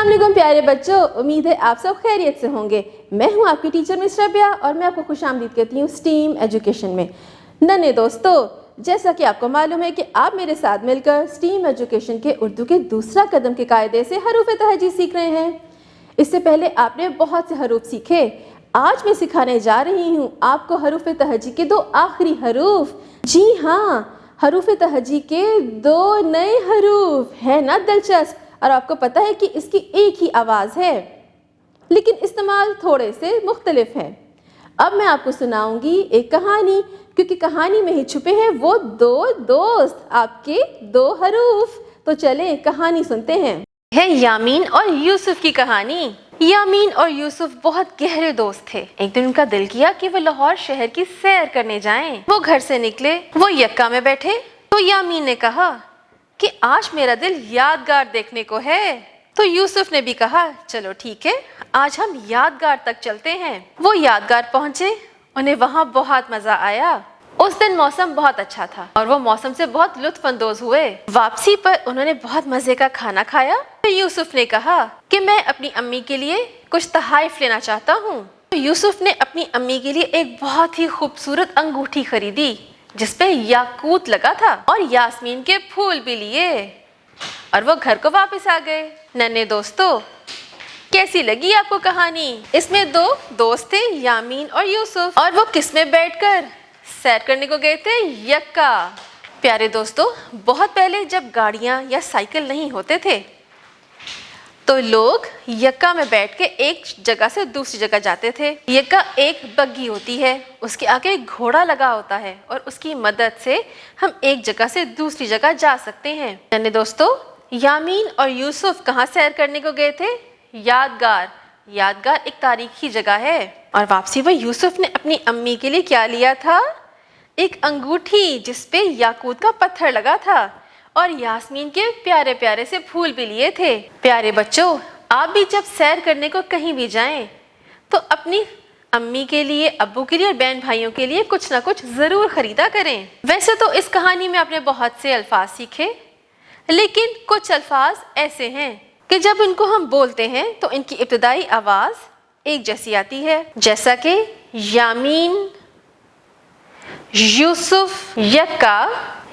अस्सलाम वालेकुम प्यारे बच्चों, उम्मीद है आप सब खैरियत से होंगे। मैं हूं आपकी टीचर मिस रबिया और मैं आपको खुशामदीद कहती हूं स्टीम एजुकेशन में। नन्हे दोस्तों, जैसा कि आपको मालूम है कि आप मेरे साथ मिलकर स्टीम एजुकेशन के उर्दू के दूसरा कदम के कायदे से हरूफ तहजी सीख रहे हैं। इससे पहले आपने बहुत से हरूफ सीखे। आज मैं सिखाने जा रही हूँ आपको हरूफ तहजी के दो आखिरी हरूफ। जी हाँ, हरूफ तहजी के दो नए हरूफ। है ना दिलचस्प? और आपको पता है कि इसकी एक ही आवाज़ है लेकिन इस्तेमाल थोड़े से मुख्तलिफ है। अब मैं आपको सुनाऊंगी एक कहानी, क्योंकि कहानी में ही छुपे हैं वो दो दोस्त, आपके दो हरूफ। तो चलें कहानी सुनते हैं। है यामीन और यूसुफ की कहानी। यामीन और यूसुफ बहुत गहरे दोस्त थे। एक दिन उनका दिल किया कि वो लाहौर शहर की सैर करने जाएं। वो घर से निकले, वो यक्का में बैठे तो यामीन ने कहा कि आज मेरा दिल यादगार देखने को है। तो यूसुफ ने भी कहा चलो ठीक है, आज हम यादगार तक चलते हैं। वो यादगार पहुंचे, उन्हें वहां बहुत मजा आया। उस दिन मौसम बहुत अच्छा था और वो मौसम से बहुत लुत्फ अंदोज हुए। वापसी पर उन्होंने बहुत मजे का खाना खाया। तो यूसुफ ने कहा कि मैं अपनी अम्मी के लिए कुछ तोहफा लेना चाहता हूँ। तो यूसुफ ने अपनी अम्मी के लिए एक बहुत ही खूबसूरत अंगूठी खरीदी जिसपे याकूत लगा था और यास्मीन के फूल भी लिए और वो घर को वापस आ गए। नन्हे दोस्तों, कैसी लगी आपको कहानी? इसमें दो दोस्त थे, यामीन और यूसुफ, और वो किस में बैठकर सैर करने को गए थे? यक्का। प्यारे दोस्तों, बहुत पहले जब गाड़ियां या साइकिल नहीं होते थे तो लोग यक्का में बैठ के एक जगह से दूसरी जगह जाते थे। यक्का एक बग्गी होती है, उसके आगे एक घोड़ा लगा होता है और उसकी मदद से हम एक जगह से दूसरी जगह जा सकते हैं। यानी दोस्तों, यामीन और यूसुफ कहाँ सैर करने को गए थे? यादगार। यादगार एक तारीखी जगह है। और वापसी में यूसुफ ने अपनी अम्मी के लिए क्या लिया था? एक अंगूठी जिसपे याकूत का पत्थर लगा था और यास्मीन के प्यारे प्यारे से फूल भी लिए थे। प्यारे बच्चों, आप भी जब सैर करने को कहीं भी जाएं तो अपनी अम्मी के लिए, अब्बू के लिए और बहन भाइयों के लिए कुछ ना कुछ ज़रूर खरीदा करें। वैसे तो इस कहानी में आपने बहुत से अल्फाज सीखे, लेकिन कुछ अल्फाज ऐसे हैं कि जब इनको हम बोलते हैं तो इनकी इब्तदाई आवाज़ एक जैसी आती है, जैसा कि यामीन, यूसुफ, यक्का,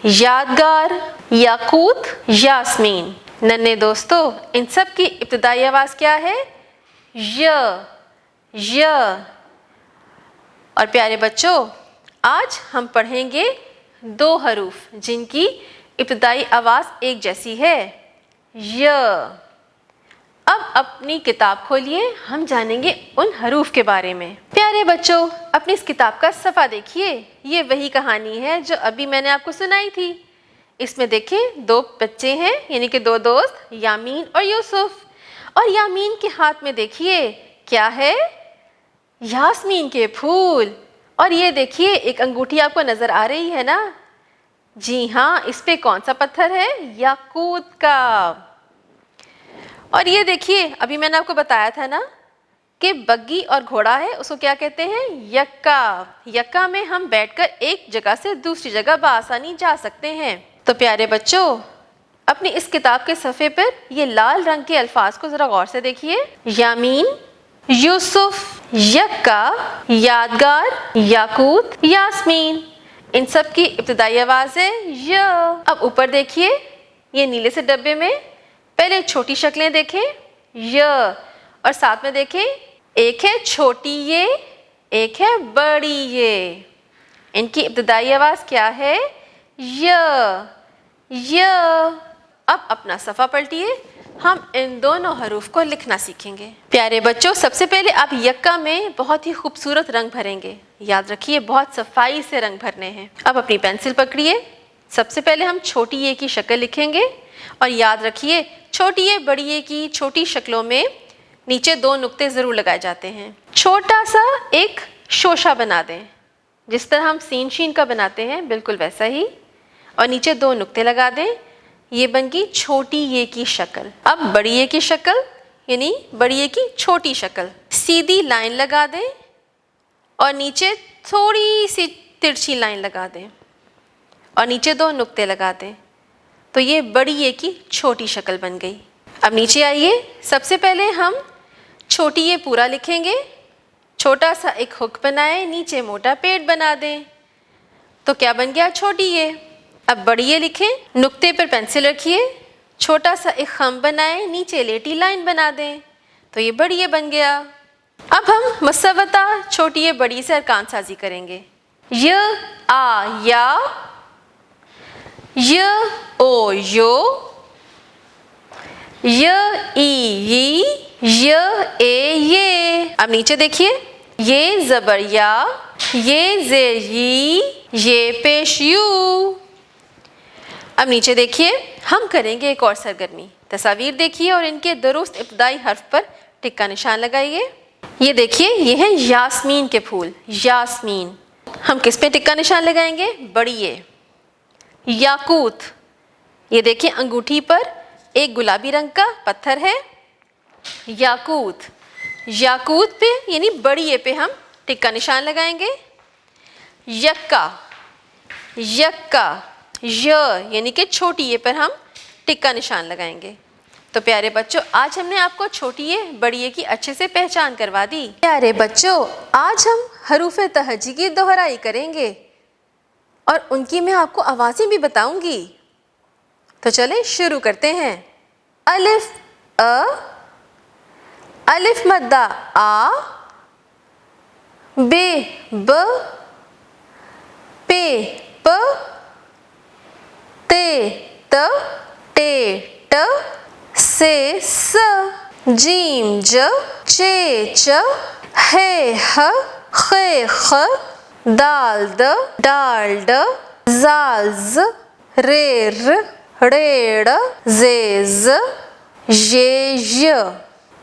यादगार, याकूत, यास्मीन। नन्हे दोस्तों, इन सब की इब्तदाई आवाज़ क्या है? य। और प्यारे बच्चों, आज हम पढ़ेंगे दो हरूफ जिनकी इब्तदाई आवाज़ एक जैसी है, य। अब अपनी किताब खोलिए, हम जानेंगे उन हरूफ के बारे में। प्यारे बच्चों, अपनी इस किताब का सफ़ा देखिए। ये वही कहानी है जो अभी मैंने आपको सुनाई थी। इसमें देखें, दो बच्चे हैं, यानी कि दो दोस्त, यामीन और यूसुफ। और यामीन के हाथ में देखिए क्या है? यास्मीन के फूल। और ये देखिए, एक अंगूठी आपको नज़र आ रही है ना? जी हाँ, इस पे कौन सा पत्थर है? याकूत का। और ये देखिए, अभी मैंने आपको बताया था ना कि बग्गी और घोड़ा है, उसको क्या कहते हैं? यक्का। यक्का में हम बैठकर एक जगह से दूसरी जगह बआसानी जा सकते हैं। तो प्यारे बच्चों, अपनी इस किताब के सफ़े पर ये लाल रंग के अल्फाज को ज़रा गौर से देखिए। यामीन, यूसुफ, यक्का, यादगार, याकूत, यास्मीन। इन सब की इब्तदाई आवाज़ है य। अब ऊपर देखिए, ये नीले से डब्बे में पहले छोटी शक्लें देखें, य, और साथ में देखें, एक है छोटी ये, एक है बड़ी ये। इनकी इब्तदाई आवाज़ क्या है? य। अब अपना सफ़ा पलटिए, हम इन दोनों हरूफ को लिखना सीखेंगे। प्यारे बच्चों, सबसे पहले आप यक्का में बहुत ही खूबसूरत रंग भरेंगे। याद रखिए, बहुत सफाई से रंग भरने हैं। अब अपनी पेंसिल पकड़िए। सबसे पहले हम छोटी ये की शक्ल लिखेंगे और याद रखिए, छोटी ये बड़ी ये की छोटी शक्लों में नीचे दो नुक्ते ज़रूर लगाए जाते हैं। छोटा सा एक शोशा बना दें, जिस तरह हम सीन शीन का बनाते हैं बिल्कुल वैसा ही, और नीचे दो नुक्ते लगा दें। ये बन गई छोटी ये की शक्ल। अब बड़ी ये की शक्ल, यानी बड़ी ये की छोटी शक्ल, सीधी लाइन लगा दें और नीचे थोड़ी सी तिरछी लाइन लगा दें और नीचे दो नुक्ते लगा दें। तो ये बड़ी ए की छोटी शक्ल बन गई। اب نیچے آئیے، سب سے پہلے ہم چھوٹی یہ پورا لکھیں گے، چھوٹا سا ایک ہک بنائیں، نیچے موٹا پیڑ بنا دیں، تو کیا بن گیا؟ چھوٹی یہ۔ اب بڑی یہ لکھیں، نقطے پر پینسل رکھیے، چھوٹا سا ایک خم بنائیں، نیچے لیٹی لائن بنا دیں، تو یہ بڑی یہ بن گیا۔ اب ہم مسوتہ چھوٹی یہ بڑی سے ارکان سازی کریں گے۔ ی آ یا، ی او یو، ی ای ی، ی اے یہ۔ اب نیچے دیکھیے، یہ زبر یا، یہ زیر ی، یہ پیش یو۔ اب نیچے دیکھیے، ہم کریں گے ایک اور سرگرمی۔ تصاویر دیکھیے اور ان کے درست ابتدائی حرف پر ٹک کا نشان لگائیے۔ یہ دیکھیے، یہ ہیں یاسمین کے پھول، یاسمین۔ ہم کس پہ ٹک کا نشان لگائیں گے؟ بڑی یہ۔ یاقوت، یہ دیکھیں انگوٹھی پر ایک گلابی رنگ کا پتھر ہے، یاقوت۔ یاقوت پہ یعنی بڑی یہ پہ ہم ٹک کا نشان لگائیں گے۔ یکا، یکا، یعنی کہ چھوٹی یہ پر ہم ٹک کا نشان لگائیں گے۔ تو پیارے بچوں، آج ہم نے آپ کو چھوٹی یہ بڑی یہ کی اچھے سے پہچان کروا دی۔ پیارے بچوں، آج ہم حروف تہجی کی دہرائی کریں گے اور ان کی میں آپ کو آوازیں بھی بتاؤں گی۔ تو چلیں شروع کرتے ہیں۔ الف ا، الف مدہ آ، بے ب، پے پ، تے ت، ٹے ٹ، سے س، جیم ج، چے چ، ہے ہ، خے خ، دال د، ڈال ڈ، زال ز، رے ر، ڑے ڑ، زے ز، ژے ژ،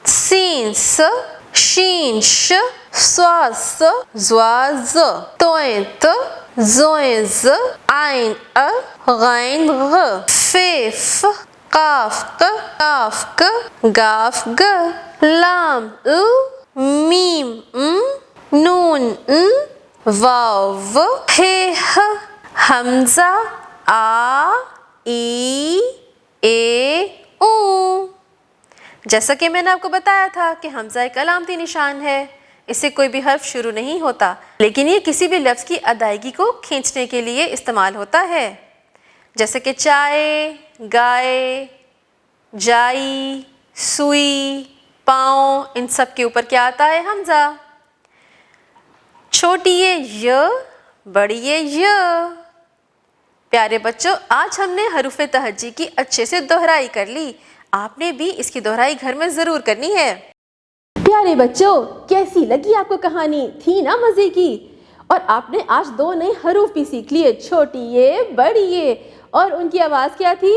سین س، شین ش، صاد ث، ضاد ظ، توئیں ت، زوئیں ز، عین ا، غین غ، فے ف، قاف ق، کاف ک، گاف گ، لام ا، میم م، نون ن، واو و، ہے ہ، حمزہ آ، ای، اے، او۔ جیسا کہ میں نے آپ کو بتایا تھا کہ حمزہ ایک علامتی نشان ہے، اس سے کوئی بھی حرف شروع نہیں ہوتا، لیکن یہ کسی بھی لفظ کی ادائیگی کو کھینچنے کے لیے استعمال ہوتا ہے، جیسے کہ چائے، گائے، جائی، سوئی، پاؤں، ان سب کے اوپر کیا آتا ہے؟ حمزہ۔ چھوٹی یہ ی، بڑی یہ ی۔ پیارے بچوں، آج ہم نے حروف تہجی کی اچھے سے دہرائی کر لی، آپ نے بھی اس کی دہرائی گھر میں ضرور کرنی ہے۔ پیارے بچوں، کیسی لگی آپ کو کہانی؟ تھی نا مزے کی؟ اور آپ نے آج 2 نئے حروف بھی سیکھ لیے، چھوٹی یہ، بڑی یہ، اور ان کی آواز کیا تھی؟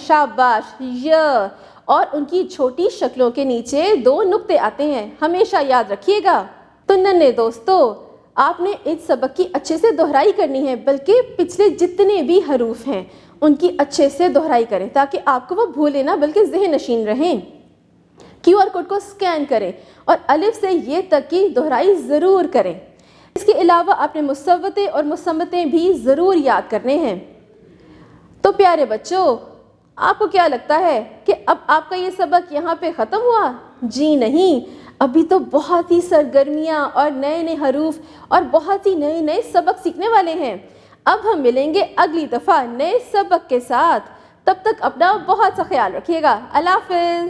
شاباش، ی۔ اور ان کی چھوٹی شکلوں کے نیچے 2 نقطے آتے ہیں، ہمیشہ یاد رکھیے گا۔ تو ننھے دوستو، آپ نے اس سبق کی اچھے سے دہرائی کرنی ہے، بلکہ پچھلے جتنے بھی حروف ہیں ان کی اچھے سے دہرائی کریں تاکہ آپ کو وہ بھولے نہ بلکہ ذہن نشین رہیں۔ کیو آر کوڈ کو سکین کریں اور الف سے یہ تک کی دہرائی ضرور کریں۔ اس کے علاوہ اپنے مسوتے اور مسمتے بھی ضرور یاد کرنے ہیں۔ تو پیارے بچوں، آپ کو کیا لگتا ہے کہ اب آپ کا یہ سبق یہاں پہ ختم ہوا؟ جی نہیں، ابھی تو بہت ہی سرگرمیاں اور نئے نئے حروف اور بہت ہی نئے سبق سیکھنے والے ہیں۔ اب ہم ملیں گے اگلی دفعہ نئے سبق کے ساتھ، تب تک اپنا بہت سا خیال رکھیے گا۔ اللہ حافظ۔